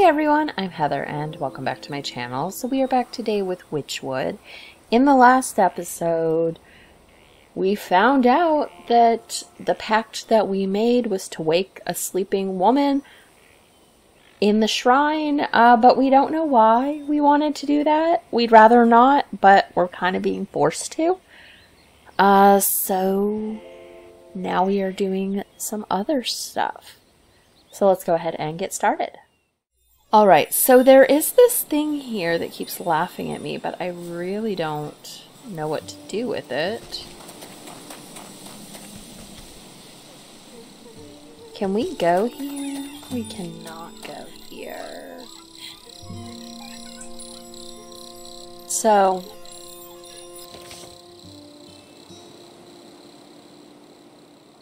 everyone, I'm Heather and welcome back to my channel. So we are back today with Wytchwood. In the last episode, we found out that the pact that we made was to wake a sleeping woman in the shrine, but we don't know why we wanted to do that. We'd rather not, but we're kind of being forced to. So now we are doing some other stuff. So let's go ahead and get started. Alright, so there is this thing here that keeps laughing at me, but I really don't know what to do with it. Can we go here? We cannot go here. So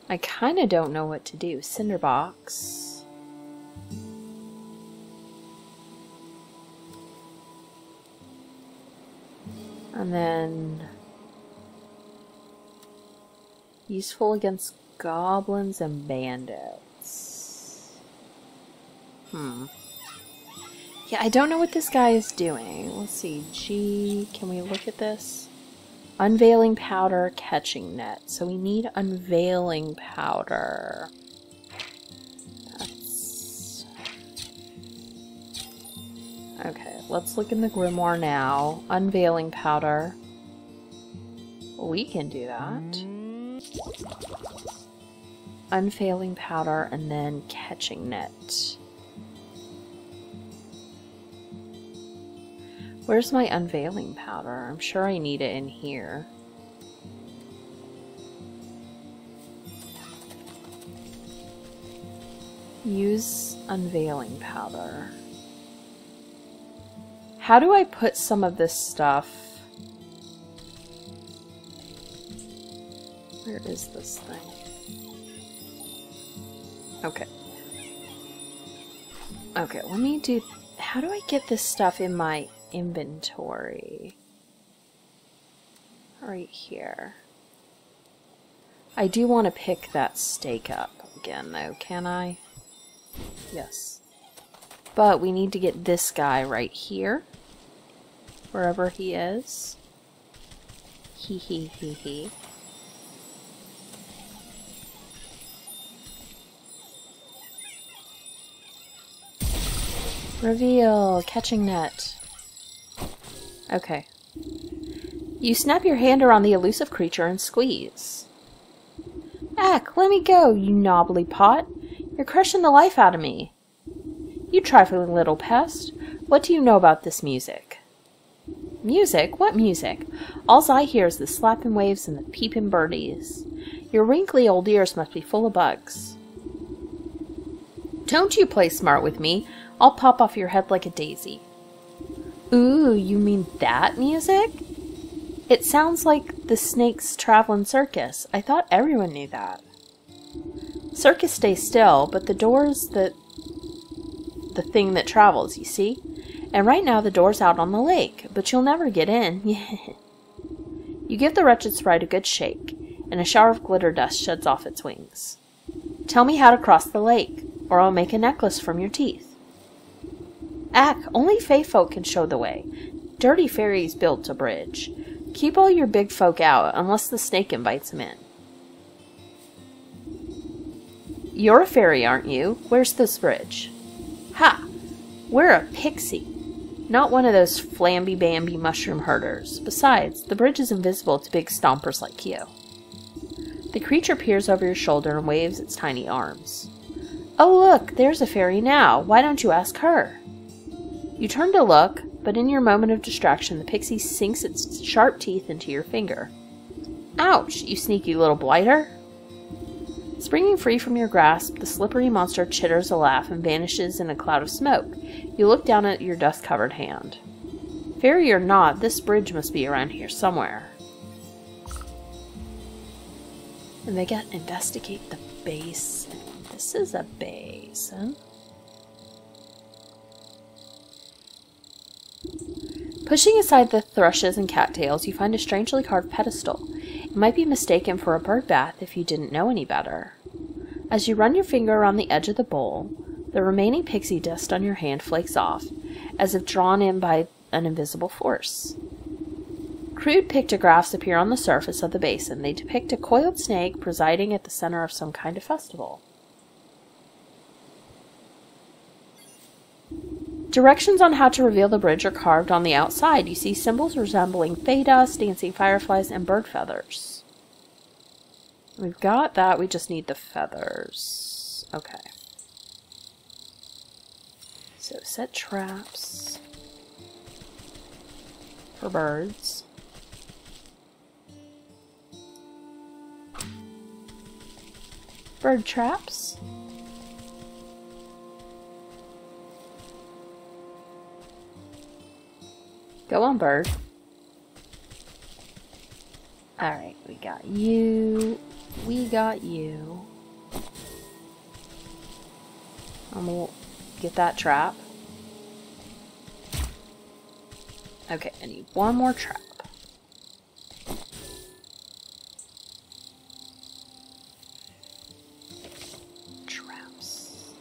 I kind of don't know what to do. Cinderbox. And then useful against goblins and bandits. Yeah, I don't know what this guy is doing. Let's see. G, can we look at this? Unveiling powder, catching net. So we need unveiling powder. That's... okay. Let's look in the grimoire now. Unveiling powder. We can do that. Unveiling powder and then catching net. Where's my unveiling powder? I'm sure I need it in here. Use unveiling powder. How do I put some of this stuff? Where is this thing? Okay. Okay, let me do... how do I get this stuff in my inventory? Right here. I do want to pick that steak up again, though. Can I? Yes. But we need to get this guy right here. Wherever he is. He. Reveal. Catching net. Okay. You snap your hand around the elusive creature and squeeze. Ack, let me go, you knobbly pot. You're crushing the life out of me. You trifling little pest. What do you know about this music? Music? What music? All's I hear is the slapping waves and the peeping birdies. Your wrinkly old ears must be full of bugs. Don't you play smart with me. I'll pop off your head like a daisy. Ooh, you mean that music? It sounds like the Snake's Traveling Circus. I thought everyone knew that. Circus stays still, but the door's the thing that travels, you see? And right now the door's out on the lake, but you'll never get in. You give the wretched sprite a good shake, and a shower of glitter dust sheds off its wings. Tell me how to cross the lake, or I'll make a necklace from your teeth. Ack, only fey folk can show the way. Dirty fairies built a bridge. Keep all your big folk out, unless the snake invites them in. You're a fairy, aren't you? Where's this bridge? Ha! We're a pixie. Not one of those flamby-bamby mushroom herders. Besides, the bridge is invisible to big stompers like you. The creature peers over your shoulder and waves its tiny arms. Oh look, there's a fairy now. Why don't you ask her? You turn to look, but in your moment of distraction, the pixie sinks its sharp teeth into your finger. Ouch, you sneaky little blighter! Springing free from your grasp, the slippery monster chitters a laugh and vanishes in a cloud of smoke. You look down at your dust-covered hand. Fairy or not, this bridge must be around here somewhere. And they get investigate the basin. This is a basin. Pushing aside the thrushes and cattails, you find a strangely carved pedestal. It might be mistaken for a bird bath if you didn't know any better. As you run your finger around the edge of the bowl, The remaining pixie dust on your hand flakes off, as if drawn in by an invisible force. Crude pictographs appear on the surface of the basin. They depict a coiled snake presiding at the center of some kind of festival. Directions on how to reveal the bridge are carved on the outside. You see symbols resembling fey dust, dancing fireflies, and bird feathers. We've got that. We just need the feathers. Okay. So set traps for birds. Bird traps. Go on, bird. Alright, we got you. We got you. And we'll get that trap. Okay, I need one more trap. Traps.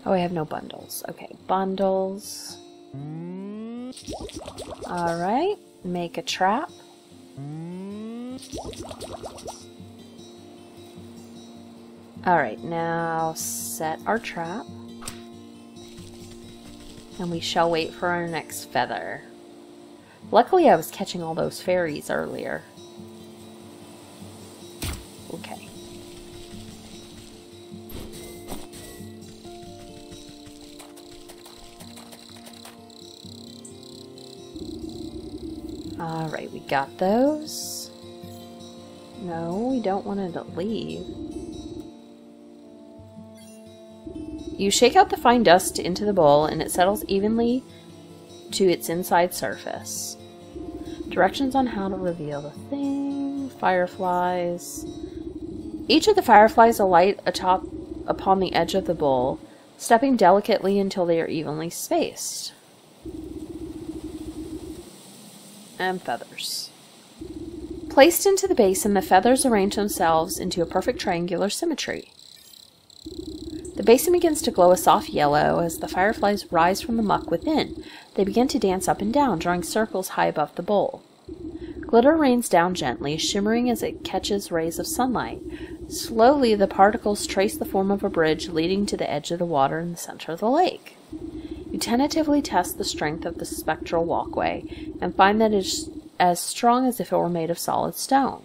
Oh, I have no bundles. Okay, bundles. Alright, make a trap. Alright, now set our trap. And we shall wait for our next feather. Luckily I was catching all those fairies earlier. Okay. Alright, we got those. No, we don't want it to leave. You shake out the fine dust into the bowl and it settles evenly to its inside surface. Directions on how to reveal the thing. Fireflies. Each of the fireflies alight atop upon the edge of the bowl, stepping delicately until they are evenly spaced. And feathers. Placed into the basin, the feathers arrange themselves into a perfect triangular symmetry. The basin begins to glow a soft yellow as the fireflies rise from the muck within. They begin to dance up and down, drawing circles high above the bowl. Glitter rains down gently, shimmering as it catches rays of sunlight. Slowly, the particles trace the form of a bridge leading to the edge of the water in the center of the lake. You tentatively test the strength of the spectral walkway and find that it is as strong as if it were made of solid stone.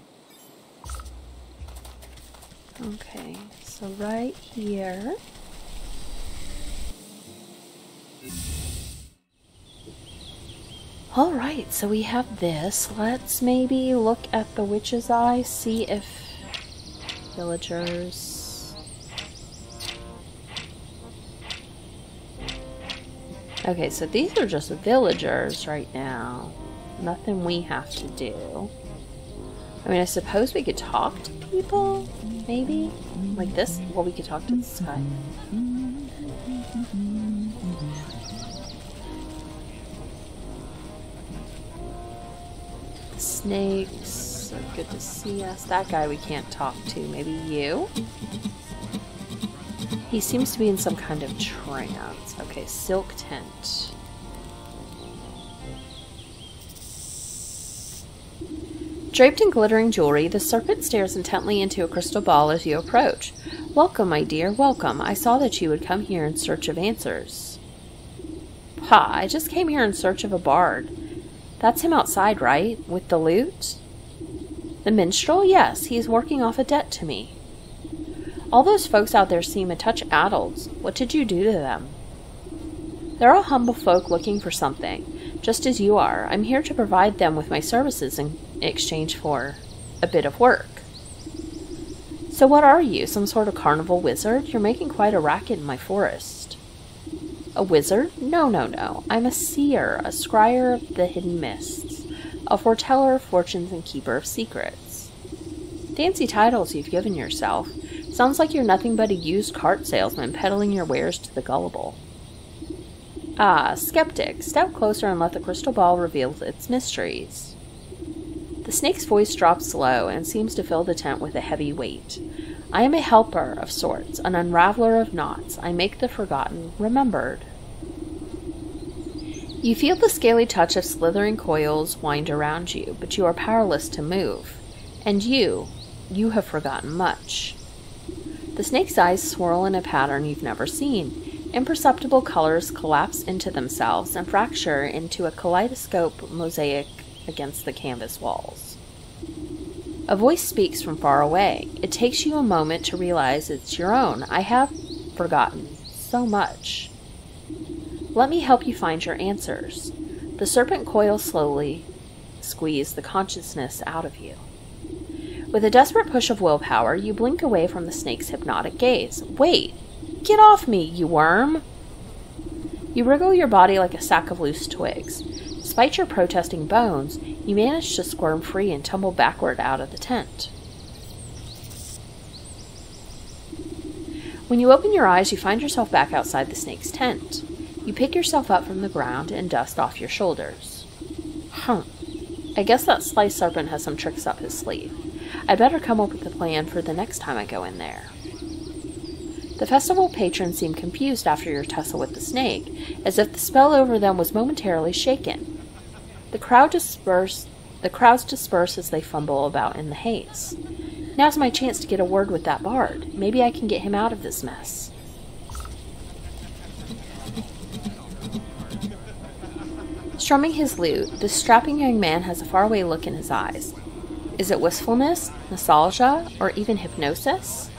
Okay, so right here. Alright, so we have this. Let's maybe look at the witch's eye, see if villagers... Okay, so these are just villagers right now. Nothing we have to do. I mean, I suppose we could talk to people? Maybe? Like this? Well, we could talk to the sky. Snakes are good to see us. That guy we can't talk to. Maybe you? He seems to be in some kind of trance. Okay, silk tent. Draped in glittering jewelry, the serpent stares intently into a crystal ball as you approach. Welcome, my dear, welcome. I saw that you would come here in search of answers. Ha, I just came here in search of a bard. That's him outside, right? With the lute? The minstrel? Yes, he's working off a debt to me. All those folks out there seem a touch addled. What did you do to them? They're all humble folk looking for something, just as you are. I'm here to provide them with my services in exchange for a bit of work. So what are you, some sort of carnival wizard? You're making quite a racket in my forest. A wizard? No, no, no. I'm a seer, a scryer of the hidden mists, a foreteller of fortunes and keeper of secrets. Fancy titles you've given yourself. Sounds like you're nothing but a used cart salesman peddling your wares to the gullible. Ah, skeptic, step closer and let the crystal ball reveal its mysteries. The snake's voice drops low and seems to fill the tent with a heavy weight. I am a helper of sorts, an unraveler of knots. I make the forgotten remembered. You feel the scaly touch of slithering coils wind around you, but you are powerless to move. And you have forgotten much. The snake's eyes swirl in a pattern you've never seen. Imperceptible colors collapse into themselves and fracture into a kaleidoscope mosaic against the canvas walls. A voice speaks from far away. It takes you a moment to realize it's your own. I have forgotten so much. Let me help you find your answers. The serpent coils slowly squeeze the consciousness out of you. With a desperate push of willpower, you blink away from the snake's hypnotic gaze. Wait! Get off me, you worm! You wriggle your body like a sack of loose twigs. Despite your protesting bones, you manage to squirm free and tumble backward out of the tent. When you open your eyes, you find yourself back outside the snake's tent. You pick yourself up from the ground and dust off your shoulders. I guess that sly serpent has some tricks up his sleeve. I'd better come up with a plan for the next time I go in there. The festival patrons seem confused after your tussle with the snake, as if the spell over them was momentarily shaken. The crowds disperse as they fumble about in the haze. Now's my chance to get a word with that bard. Maybe I can get him out of this mess. Strumming his lute, the strapping young man has a faraway look in his eyes. Is it wistfulness, nostalgia, or even hypnosis?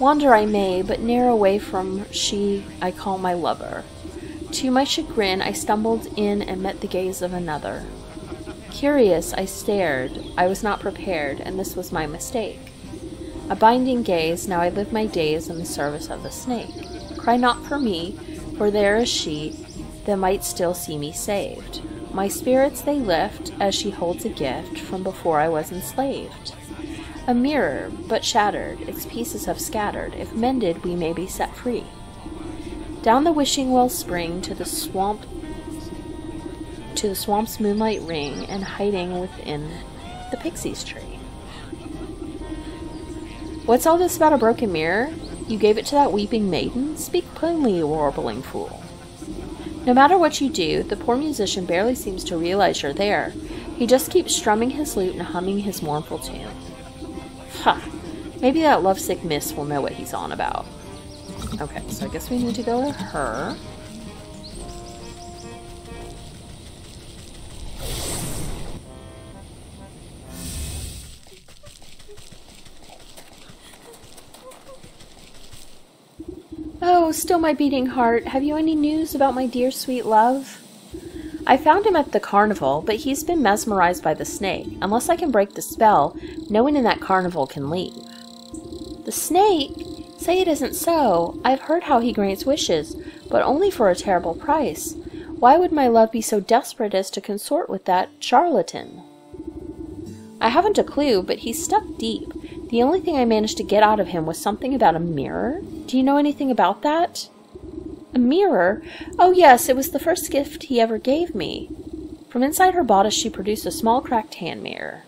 Wander I may, but ne'er away from she I call my lover. To my chagrin, I stumbled in and met the gaze of another. Curious, I stared. I was not prepared, and this was my mistake. A binding gaze, now I live my days in the service of the snake. Cry not for me, for there is she that might still see me saved. My spirits they lift, as she holds a gift from before I was enslaved. A mirror, but shattered, its pieces have scattered. If mended, we may be set free. Down the wishing well spring to the swamp's moonlight ring, and hiding within the pixie's tree. What's all this about a broken mirror? You gave it to that weeping maiden? Speak plainly, you warbling fool. No matter what you do, the poor musician barely seems to realize you're there. He just keeps strumming his lute and humming his mournful tune. Maybe that lovesick miss will know what he's on about. Okay, so I guess we need to go to her. Oh, still my beating heart. Have you any news about my dear sweet love? I found him at the carnival, but he's been mesmerized by the snake. Unless I can break the spell, no one in that carnival can leave. The snake? Say it isn't so. I've heard how he grants wishes, but only for a terrible price. Why would my love be so desperate as to consort with that charlatan? I haven't a clue, but he's stuck deep. The only thing I managed to get out of him was something about a mirror. Do you know anything about that? A mirror? Oh yes, it was the first gift he ever gave me. From inside her bodice she produced a small cracked hand mirror.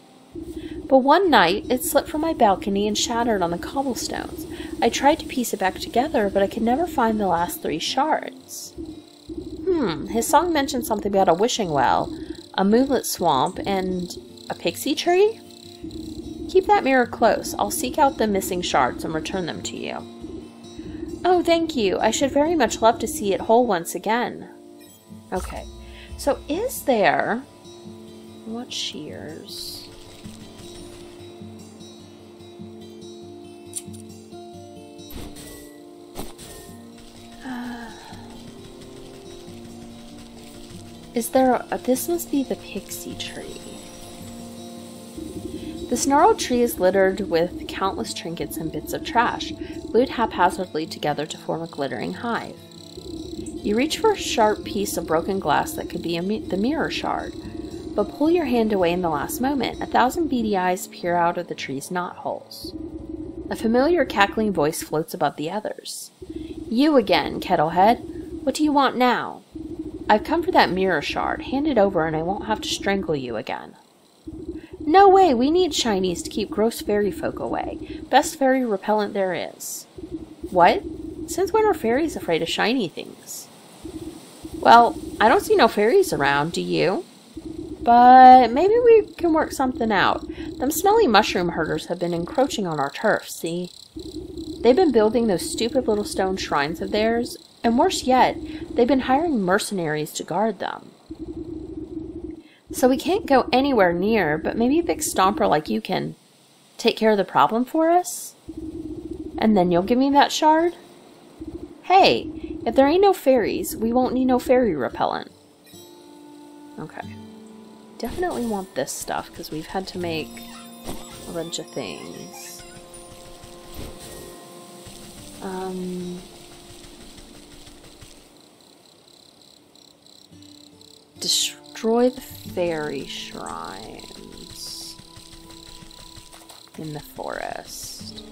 But one night it slipped from my balcony and shattered on the cobblestones. I tried to piece it back together, but I could never find the last 3 shards. His song mentioned something about a wishing well, a moonlit swamp, and a pixie tree? Keep that mirror close. I'll seek out the missing shards and return them to you. Oh, thank you. I should very much love to see it whole once again. Okay, so is there... What shears? Is there a... This must be the pixie tree. The snarled tree is littered with countless trinkets and bits of trash, glued haphazardly together to form a glittering hive. You reach for a sharp piece of broken glass that could be the mirror shard, but pull your hand away in the last moment. 1,000 beady eyes peer out of the tree's knotholes. A familiar cackling voice floats above the others. You again, Kettlehead. What do you want now? I've come for that mirror shard. Hand it over and I won't have to strangle you again. No way! We need shinies to keep gross fairy folk away. Best fairy repellent there is. What? Since when are fairies afraid of shiny things? Well, I don't see no fairies around, do you? But maybe we can work something out. Them smelly mushroom herders have been encroaching on our turf, see? They've been building those stupid little stone shrines of theirs, and worse yet, they've been hiring mercenaries to guard them. So we can't go anywhere near, but maybe a big stomper like you can take care of the problem for us? And then you'll give me that shard? Hey, if there ain't no fairies, we won't need no fairy repellent. Okay. Definitely want this stuff, because we've had to make a bunch of things. Destroy the fairy shrines in the forest.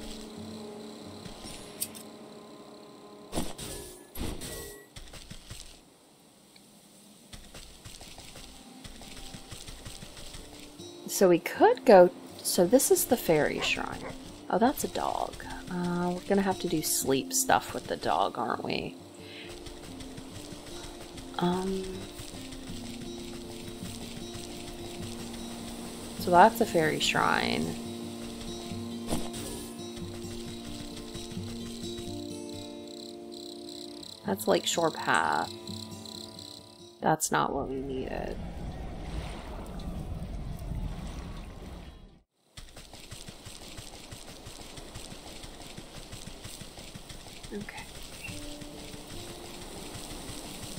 So we could go... So this is the fairy shrine. Oh, that's a dog. We're gonna have to do sleep stuff with the dog, aren't we? So that's a fairy shrine. That's Lakeshore Path. That's not what we needed. Okay.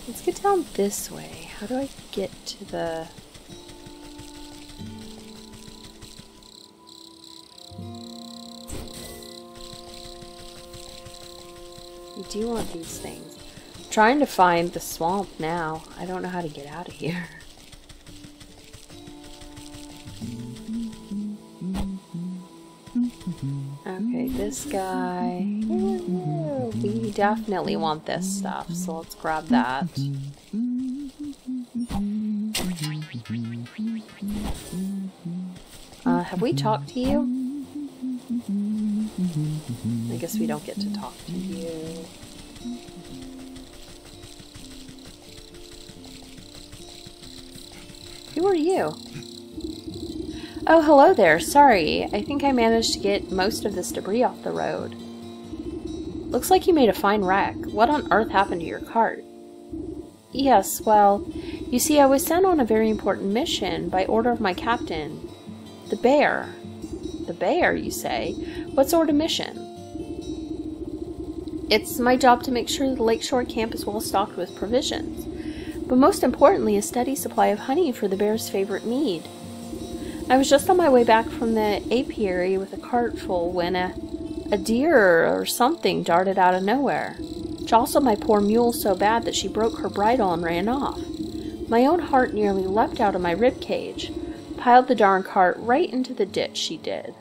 Let's get down this way. How do I get to the... We do want these things. I'm trying to find the swamp now. I don't know how to get out of here. Okay, this guy. Ooh, we definitely want this stuff, so let's grab that. Have we talked to you? I guess we don't get to talk to you. Who are you? Oh, hello there. Sorry. I think I managed to get most of this debris off the road. Looks like you made a fine wreck. What on earth happened to your cart? Yes, well, you see, I was sent on a very important mission by order of my captain, the bear. The bear, you say? What sort of mission? It's my job to make sure the Lakeshore camp is well stocked with provisions, but most importantly, a steady supply of honey for the bear's favorite mead. I was just on my way back from the apiary with a cart full when a deer or something darted out of nowhere. Jostled my poor mule so bad that she broke her bridle and ran off. My own heart nearly leapt out of my rib cage. Piled the darn cart right into the ditch, she did.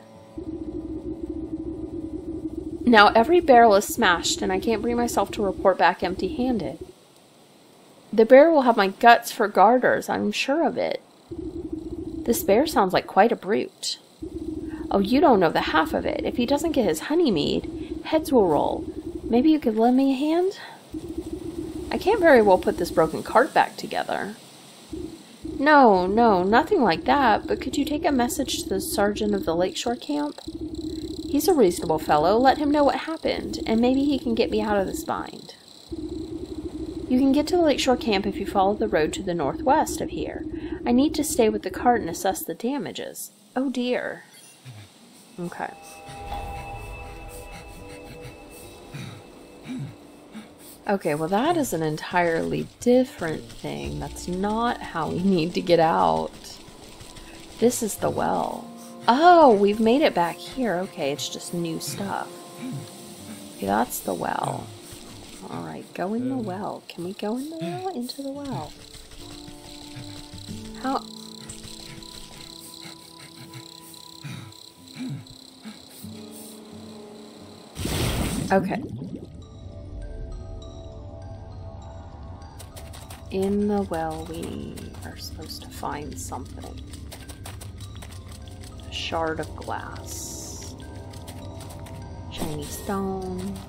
Now every barrel is smashed, and I can't bring myself to report back empty-handed. The bear will have my guts for garters, I'm sure of it. This bear sounds like quite a brute. Oh, you don't know the half of it. If he doesn't get his honey mead, heads will roll. Maybe you could lend me a hand? I can't very well put this broken cart back together. No, nothing like that, but could you take a message to the sergeant of the Lakeshore camp? He's a reasonable fellow. Let him know what happened, and maybe he can get me out of this bind. You can get to the Lakeshore camp if you follow the road to the northwest of here. I need to stay with the cart and assess the damages. Oh dear. Okay. Okay, well that is an entirely different thing. That's not how we need to get out. This is the well. Oh, we've made it back here. Okay, it's just new stuff. Okay, that's the well. Alright, go in the well. Can we go in the well? Into the well. How? Okay. In the well we are supposed to find something. shard of glass. Shiny stones.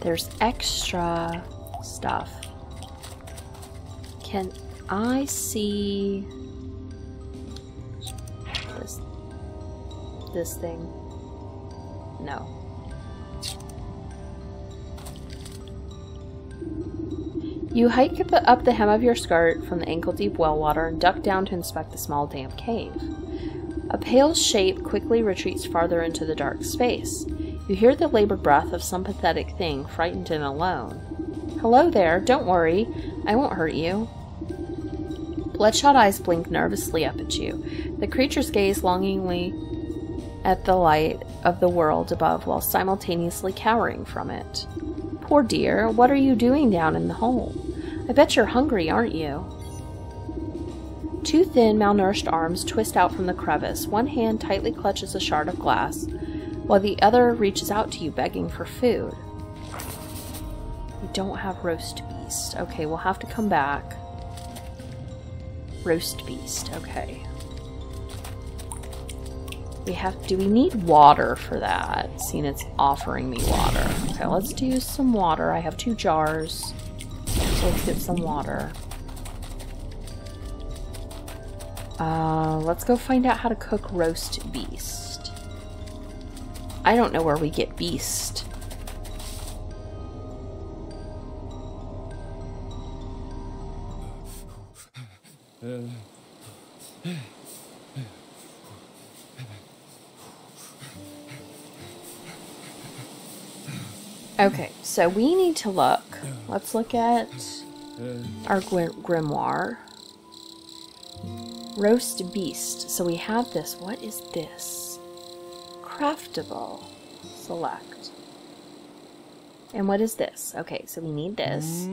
There's extra stuff. Can I see this thing? No. You hike up the hem of your skirt from the ankle-deep well water and duck down to inspect the small damp cave. A pale shape quickly retreats farther into the dark space. You hear the labored breath of some pathetic thing, frightened and alone. Hello there, don't worry, I won't hurt you. Bloodshot eyes blink nervously up at you. The creatures gaze longingly at the light of the world above while simultaneously cowering from it. Poor dear, what are you doing down in the hole? I bet you're hungry, aren't you? Two thin, malnourished arms twist out from the crevice. One hand tightly clutches a shard of glass, while the other reaches out to you, begging for food. We don't have roast beast. Okay, we'll have to come back. Roast beast, okay. Do we need water for that? Seeing it's offering me water. Okay, let's do some water. I have 2 jars. So let's get some water. Let's go find out how to cook roast beast. I don't know where we get beast. Okay, so we need to look. Let's look at our grimoire. Roast beast. So we have this. What is this? Craftable. Select. And what is this? Okay, so we need this.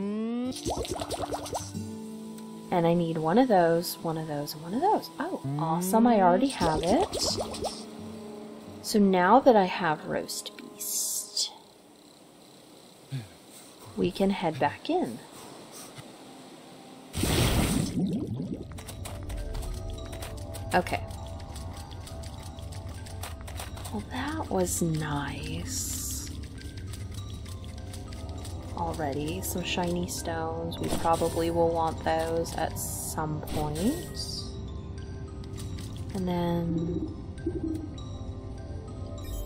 And I need one of those, one of those, and one of those. Oh, awesome. I already have it. So now that I have roast beast, we can head back in. Okay. Well, that was nice. Already, some shiny stones. We probably will want those at some point. And then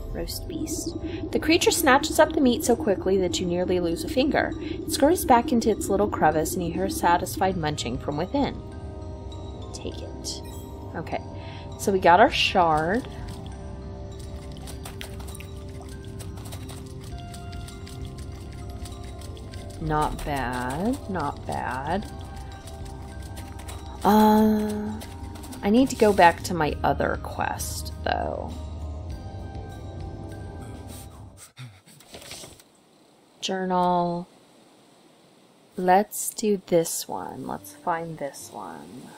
roast beast. The creature snatches up the meat so quickly that you nearly lose a finger. It scurries back into its little crevice and you hear a satisfied munching from within. Take it. Okay, so we got our shard. Not bad, not bad. I need to go back to my other quest, though. Journal. Let's do this one. Let's find this one.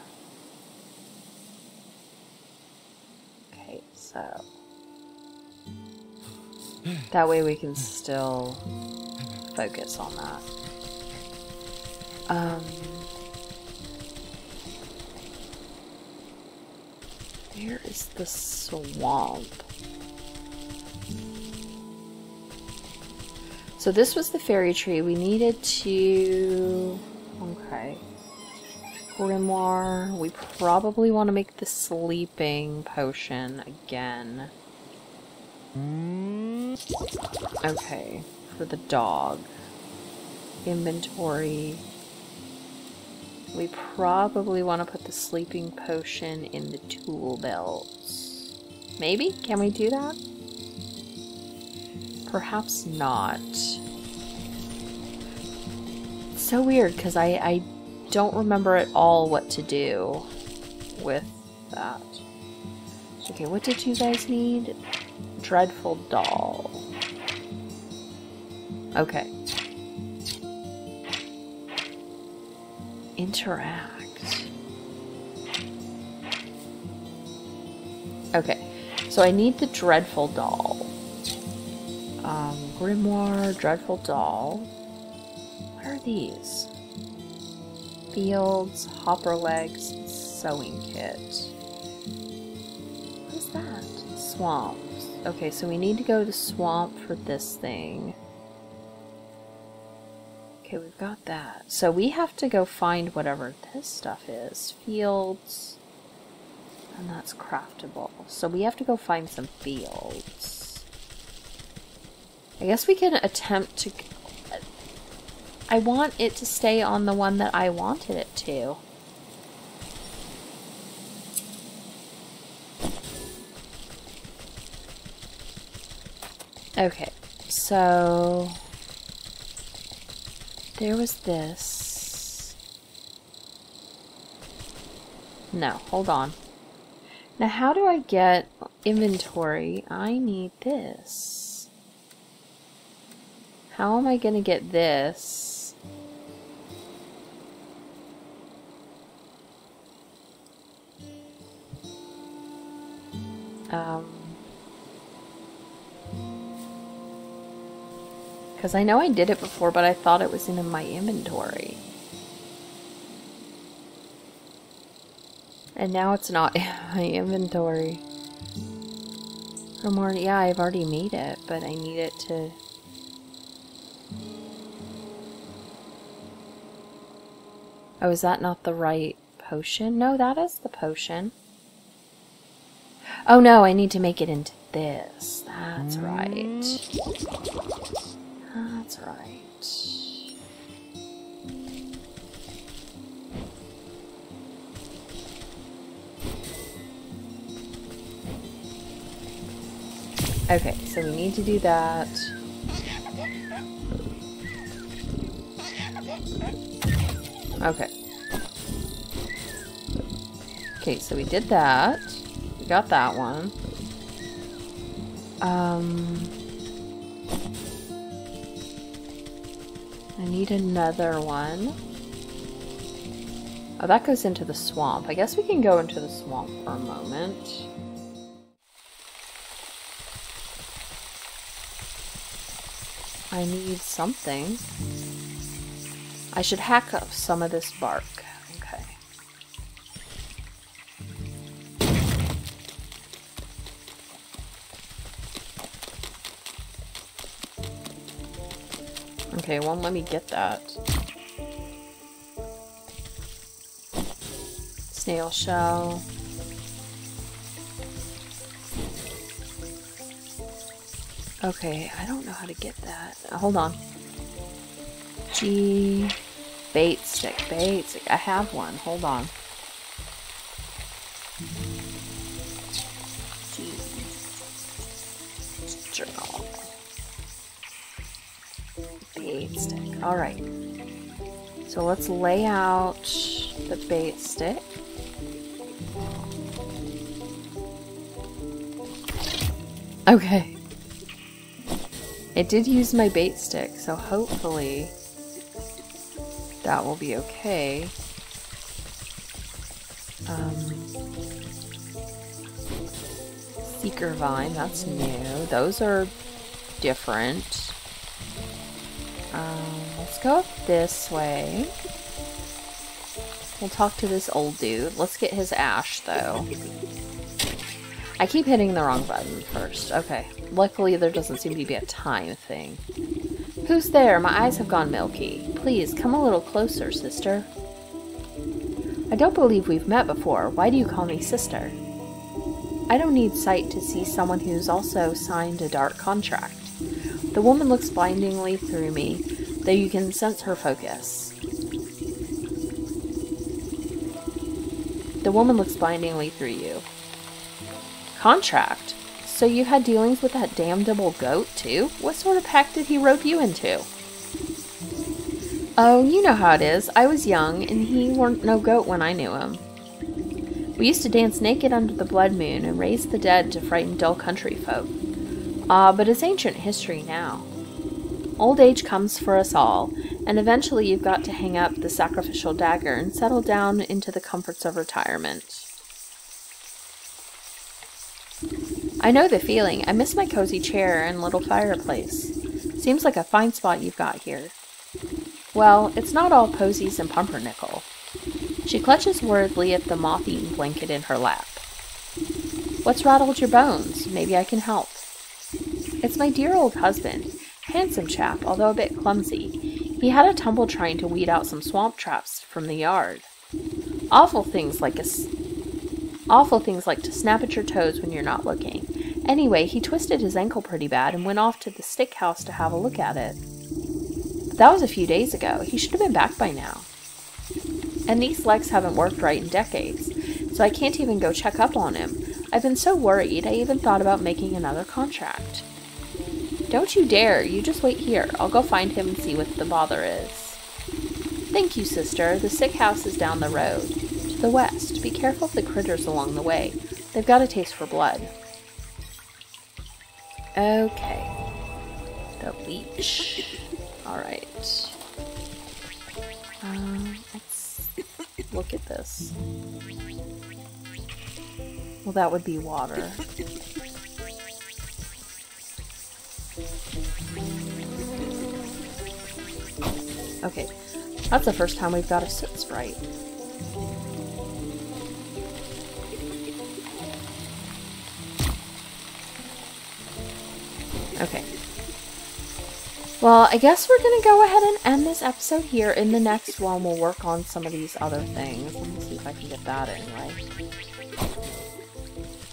Okay, so that way we can still focus on that. Where is the swamp? So this was the fairy tree. We needed to... Okay. Grimoire. We probably want to make the sleeping potion again. Okay. For the dog. Inventory. We probably want to put the sleeping potion in the tool belts. Maybe? Can we do that? Perhaps not. It's so weird because I don't remember at all what to do with that. Okay, what did you guys need? Dreadful doll. Okay. Interact. Okay, so I need the dreadful doll. Grimoire, dreadful doll. What are these? Fields, hopper legs, sewing kit. What is that? Swamps. Okay, so we need to go to the swamp for this thing. Okay, we've got that. So we have to go find whatever this stuff is. Fields. And that's craftable. So we have to go find some fields. I guess we can attempt to... I want it to stay on the one that I wanted it to. Okay, so... there was this. No, hold on. Now how do I get inventory? I need this. How am I going to get this? Because I know I did it before, but I thought it was in my inventory. And now it's not in my inventory. Yeah, I've already made it, but I need it to... Oh, is that not the right potion? No, that is the potion. Oh no, I need to make it into this. That's right. That's right. Okay, so we need to do that. Okay. Okay, so we did that. We got that one. I need another one. Oh, that goes into the swamp. I guess we can go into the swamp for a moment. I need something. I should hack up some of this bark. Okay. Okay, it won't let me get that. Snail shell. Okay, I don't know how to get that. Hold on. G... Bait stick. Bait stick. I have one. Hold on. G... Journal. Bait stick. Alright. So let's lay out the bait stick. Okay. It did use my bait stick, so hopefully that will be okay. Seeker vine, that's new. Those are different. Let's go up this way. We'll talk to this old dude. Let's get his ash, though. I keep hitting the wrong button first. Okay. Luckily, there doesn't seem to be a time thing. Who's there? My eyes have gone milky. Please, come a little closer, sister. I don't believe we've met before. Why do you call me sister? I don't need sight to see someone who's also signed a dark contract. The woman looks blindingly through me, though you can sense her focus. The woman looks blindingly through you. Contract? So you had dealings with that damnable goat, too? What sort of pact did he rope you into? Oh, you know how it is. I was young, and he weren't no goat when I knew him. We used to dance naked under the blood moon and raise the dead to frighten dull country folk. But it's ancient history now. Old age comes for us all, and eventually you've got to hang up the sacrificial dagger and settle down into the comforts of retirement. I know the feeling. I miss my cozy chair and little fireplace. Seems like a fine spot you've got here. Well, it's not all posies and pumpernickel. She clutches worriedly at the moth-eaten blanket in her lap. What's rattled your bones? Maybe I can help. It's my dear old husband. Handsome chap, although a bit clumsy. He had a tumble trying to weed out some swamp traps from the yard. Awful things like to snap at your toes when you're not looking. Anyway, he twisted his ankle pretty bad and went off to the stick house to have a look at it. But that was a few days ago. He should have been back by now. And these legs haven't worked right in decades, so I can't even go check up on him. I've been so worried, I even thought about making another contract. Don't you dare. You just wait here. I'll go find him and see what the bother is. Thank you, sister. The sick house is down the road. To the west. Be careful of the critters along the way. They've got a taste for blood. Okay. The leech. Alright. Let's look at this. Well, that would be water. Okay, that's the first time we've got a soot sprite. Okay. Well, I guess we're going to go ahead and end this episode here. In the next one, we'll work on some of these other things. Let me see if I can get that anyway.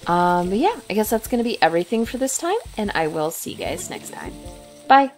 But yeah, I guess that's going to be everything for this time, and I will see you guys next time. Bye!